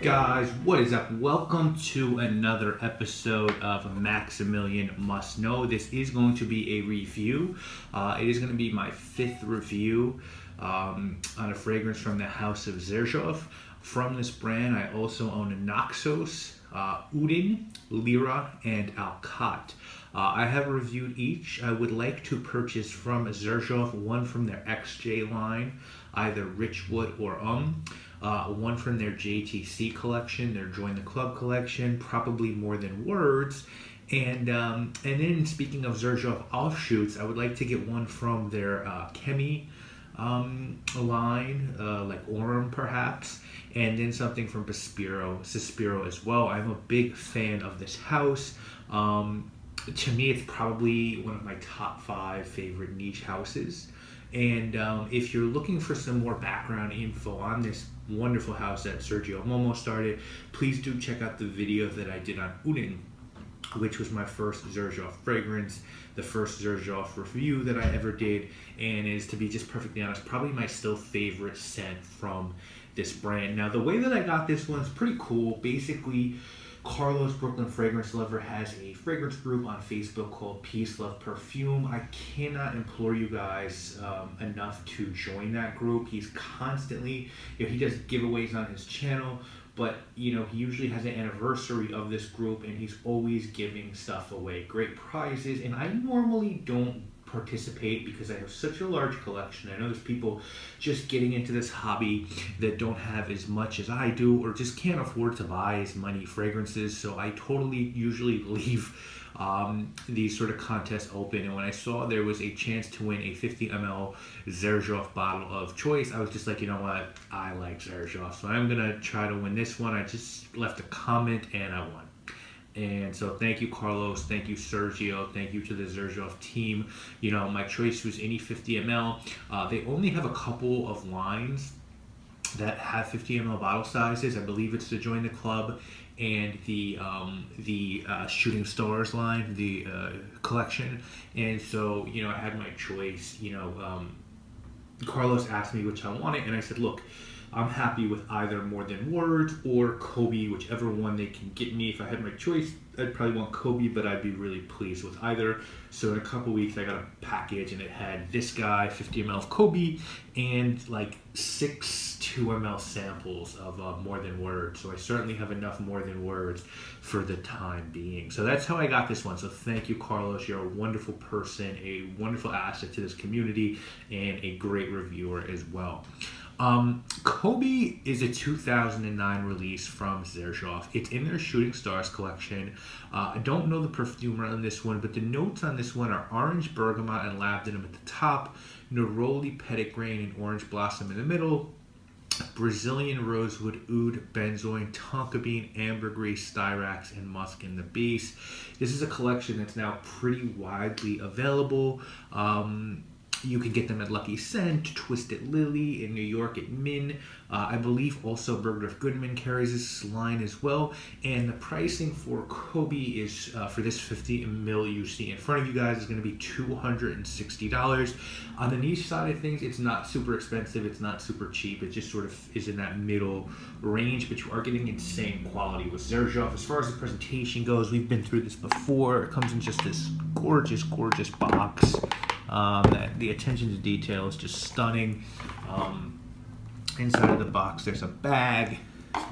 Guys, what is up? Welcome to another episode of Maximilian Must Know. This is going to be a review. It is going to be my fifth review on a fragrance from the house of Xerjoff. From this brand, I also own Naxos, Udin, Lyra, and Alcat. I have reviewed each. I would like to purchase from Xerjoff one from their XJ line, either Richwood or one from their JTC collection, their Join the Club collection, probably More Than Words. And then speaking of Xerjoff offshoots, I would like to get one from their Chemi line, like Aurum perhaps, and then something from Suspiro as well. I'm a big fan of this house. To me, it's probably one of my top 5 favorite niche houses. And if you're looking for some more background info on this wonderful house that Sergio Momo started, please do check out the video that I did on Udin, which was my first Xerjoff fragrance, the first Xerjoff review that I ever did, and is, to be just perfectly honest, probably my still favorite scent from this brand. Now, the way that I got this one's pretty cool. Basically, Carlos, Brooklyn Fragrance Lover, has a fragrance group on Facebook called Peace, Love, Perfume. I cannot implore you guys enough to join that group. He's constantly, he does giveaways on his channel, but he usually has an anniversary of this group, and he's always giving stuff away, great prizes. And I normally don't participate because I have such a large collection. I know there's people just getting into this hobby that don't have as much as I do, or just can't afford to buy as many fragrances, so I totally usually leave these sort of contests open. And when I saw there was a chance to win a 50 ml Xerjoff bottle of choice, I was just like, you know what, I like Xerjoff, so I'm gonna try to win this one. I just left a comment and I won. And so thank you, Carlos. Thank you, Sergio. Thank you to the Xerjoff team. My choice was any 50 ml. They only have a couple of lines that have 50 ml bottle sizes. I believe it's the Join the Club and the Shooting Stars line, the collection. And so, I had my choice. Carlos asked me which I wanted, and I said, look, I'm happy with either More Than Words or Kobe, whichever one they can get me. If I had my choice, I'd probably want Kobe, but I'd be really pleased with either. So in a couple weeks, I got a package, and it had this guy, 50 ml of Kobe, and like 6 2 ml samples of More Than Words. So I certainly have enough More Than Words for the time being. So that's how I got this one. So thank you, Carlos. You're a wonderful person, a wonderful asset to this community, and a great reviewer as well. Kobe is a 2009 release from Xerjoff. It's in their Shooting Stars collection. I don't know the perfumer on this one, but the notes on this one are orange bergamot and labdanum at the top, neroli, petitgrain, and orange blossom in the middle, Brazilian rosewood, oud, benzoin, tonka bean, ambergris, styrax, and musk in the base. This is a collection that's now pretty widely available. You can get them at Lucky Scent, Twisted Lily, in New York at Min. I believe also Bergdorf Goodman carries this line as well. And the pricing for Kobe is, for this 50 ml you see in front of you guys, is going to be $260. On the niche side of things, it's not super expensive, it's not super cheap, it just sort of is in that middle range, but you are getting insane quality with Xerjoff. As far as the presentation goes, we've been through this before. It comes in just this gorgeous, gorgeous box. The attention to detail is just stunning. Inside of the box, there's a bag,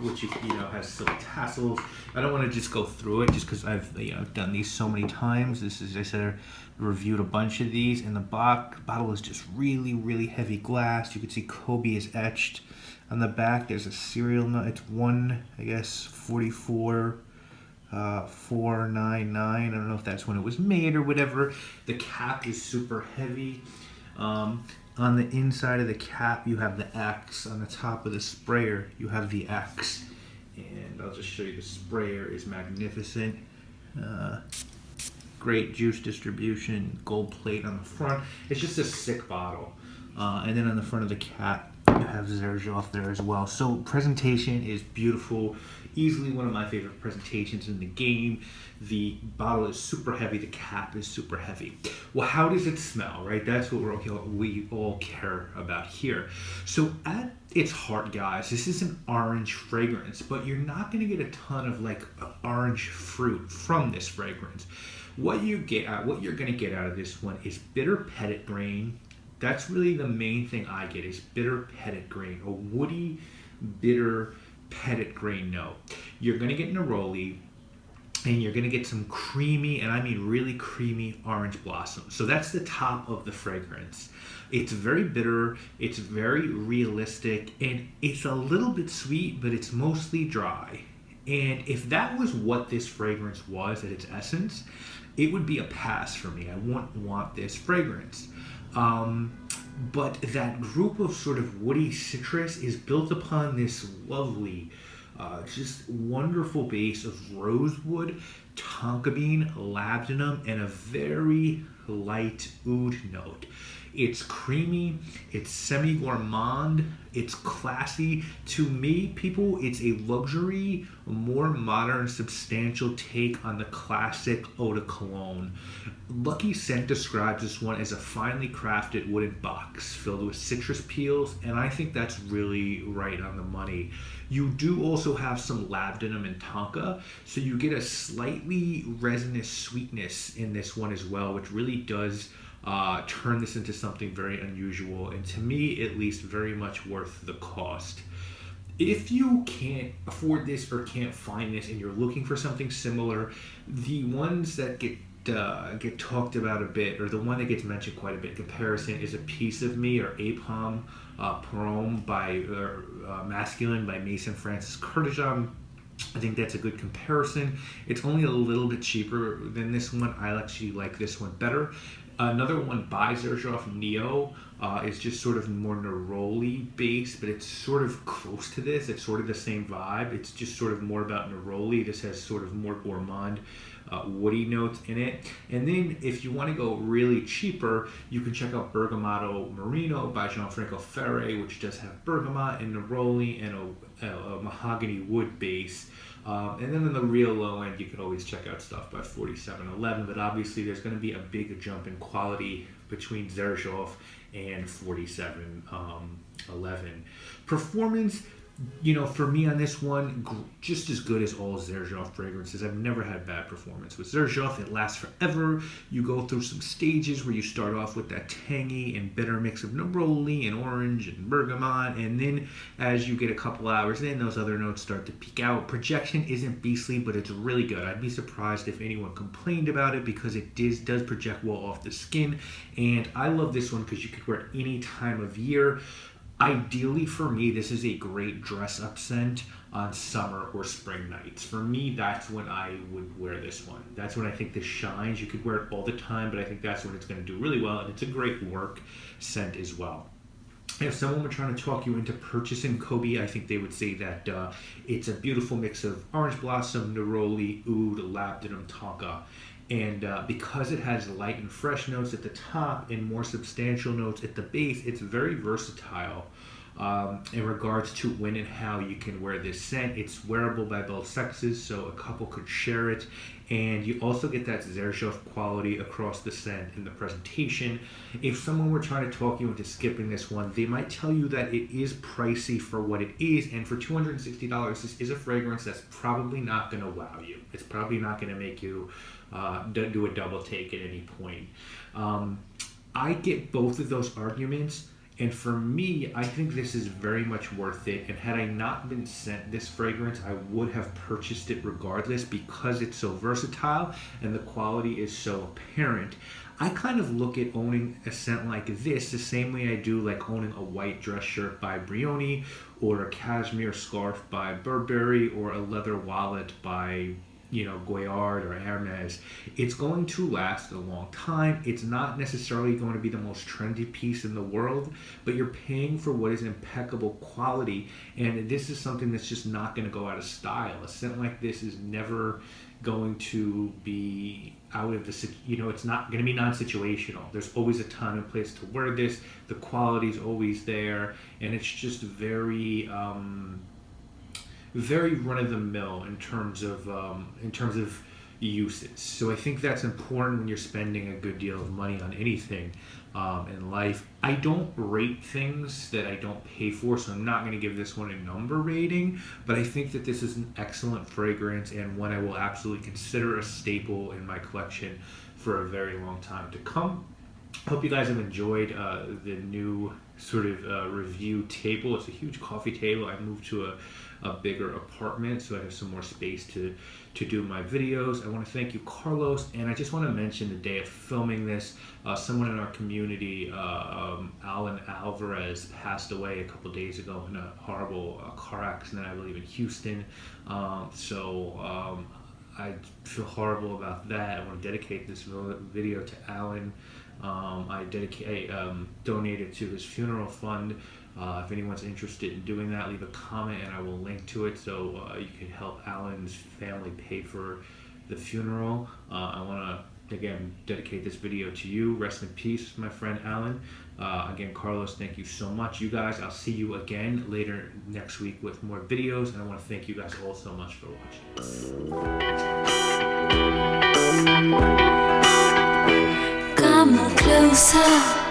which has silly tassels. I don't want to just go through it, just because I've done these so many times. This is, I said, I reviewed a bunch of these. And the bottle is just really, really heavy glass. You can see Kobe is etched. On the back, there's a serial number. It's 44. 499. I don't know if that's when it was made or whatever. The cap is super heavy. On the inside of the cap, you have the X. On the top of the sprayer, you have the X. And I'll just show you, the sprayer is magnificent. Great juice distribution, gold plate on the front. It's just a sick bottle. And then on the front of the cap, you have Xerjoff there as well. So presentation is beautiful. Easily one of my favorite presentations in the game. The bottle is super heavy. The cap is super heavy. Well, how does it smell, right? That's what we all care about here. So at its heart, guys, this is an orange fragrance, but you're not going to get a ton of like orange fruit from this fragrance. What you're going to get out of this one is bitter petite grain. That's really the main thing I get is bitter petite grain, a woody, bitter petite grain note. You're going to get neroli, and you're going to get some creamy, and I mean really creamy orange blossom. So that's the top of the fragrance. It's very bitter, it's very realistic, and it's a little bit sweet, but it's mostly dry. And if that was what this fragrance was at its essence, it would be a pass for me. I wouldn't want this fragrance. But that group of sort of woody citrus is built upon this lovely, just wonderful base of rosewood, tonka bean, labdanum, and a very light oud note. It's creamy, it's semi-gourmand, it's classy. To me, people, it's a luxury, more modern, substantial take on the classic eau de cologne. Lucky Scent describes this one as a finely crafted wooden box filled with citrus peels, and I think that's really right on the money. You do also have some labdanum and tonka, so you get a slightly resinous sweetness in this one as well, which really does turn this into something very unusual, and to me at least very much worth the cost. If you can't afford this or can't find this and you're looking for something similar, the ones that get talked about a bit, or the one that gets mentioned quite a bit in comparison, is A Piece of Me or Apom Parome by Masculine by Mason Francis Curtijon. I think that's a good comparison. It's only a little bit cheaper than this one. I actually like this one better. Another one by Xerjoff, Neo, is just sort of more neroli based, but it's sort of close to this. It's sort of the same vibe. It's just sort of more about neroli. This has sort of more gourmand, woody notes in it. And then if you want to go really cheaper, you can check out Bergamoto Merino by Gianfranco Ferre, which does have bergamot and neroli and a mahogany wood base. And then on the real low end, you can always check out stuff by 4711, but obviously there's going to be a big jump in quality between Xerjoff and 4711. Performance, for me on this one, just as good as all Xerjoff fragrances. I've never had bad performance with Xerjoff. It lasts forever. You go through some stages where you start off with that tangy and bitter mix of neroli and orange and bergamot, and then as you get a couple hours in, those other notes start to peak out. Projection isn't beastly, but it's really good. I'd be surprised if anyone complained about it because it does project well off the skin, and I love this one because you could wear it any time of year. Ideally for me, this is a great dress-up scent on summer or spring nights. For me, that's when I would wear this one. That's when I think this shines. You could wear it all the time, but I think that's when it's going to do really well, and it's a great work scent as well. If someone were trying to talk you into purchasing Kobe, I think they would say that it's a beautiful mix of orange blossom, neroli, oud, labdanum, tonka. And because it has light and fresh notes at the top and more substantial notes at the base, it's very versatile in regards to when and how you can wear this scent. It's wearable by both sexes, so a couple could share it. And you also get that Xerjoff quality across the scent in the presentation. If someone were trying to talk you into skipping this one, they might tell you that it is pricey for what it is. And for $260, this is a fragrance that's probably not going to wow you. It's probably not going to make you do a double take at any point. I get both of those arguments. And for me, I think this is very much worth it. And had I not been sent this fragrance, I would have purchased it regardless because it's so versatile and the quality is so apparent. I kind of look at owning a scent like this the same way I do like owning a white dress shirt by Brioni or a cashmere scarf by Burberry or a leather wallet by Goyard or Hermes, it's going to last a long time. It's not necessarily going to be the most trendy piece in the world, but you're paying for what is impeccable quality, and this is something that's just not going to go out of style. A scent like this is never going to be out of the, it's not going to be non-situational. There's always a time and place to wear this. The quality's always there, and it's just very very run-of-the-mill in terms of uses. So I think that's important when you're spending a good deal of money on anything in life. I don't rate things that I don't pay for, so I'm not going to give this one a number rating, but I think that this is an excellent fragrance and one I will absolutely consider a staple in my collection for a very long time to come. I hope you guys have enjoyed the new sort of review table. It's a huge coffee table. I moved to a bigger apartment, so I have some more space to do my videos. I want to thank you, Carlos, and I just want to mention the day of filming this, someone in our community, Alan Alvarez, passed away a couple days ago in a horrible car accident, I believe in Houston. I feel horrible about that. I want to dedicate this video to Alan. I donated to his funeral fund. If anyone's interested in doing that, leave a comment and I will link to it so you can help Alan's family pay for the funeral. I want to, again, dedicate this video to you. Rest in peace, my friend Alan. Again, Carlos, thank you so much. You guys, I'll see you again later next week with more videos, and I want to thank you guys all so much for watching. Come closer.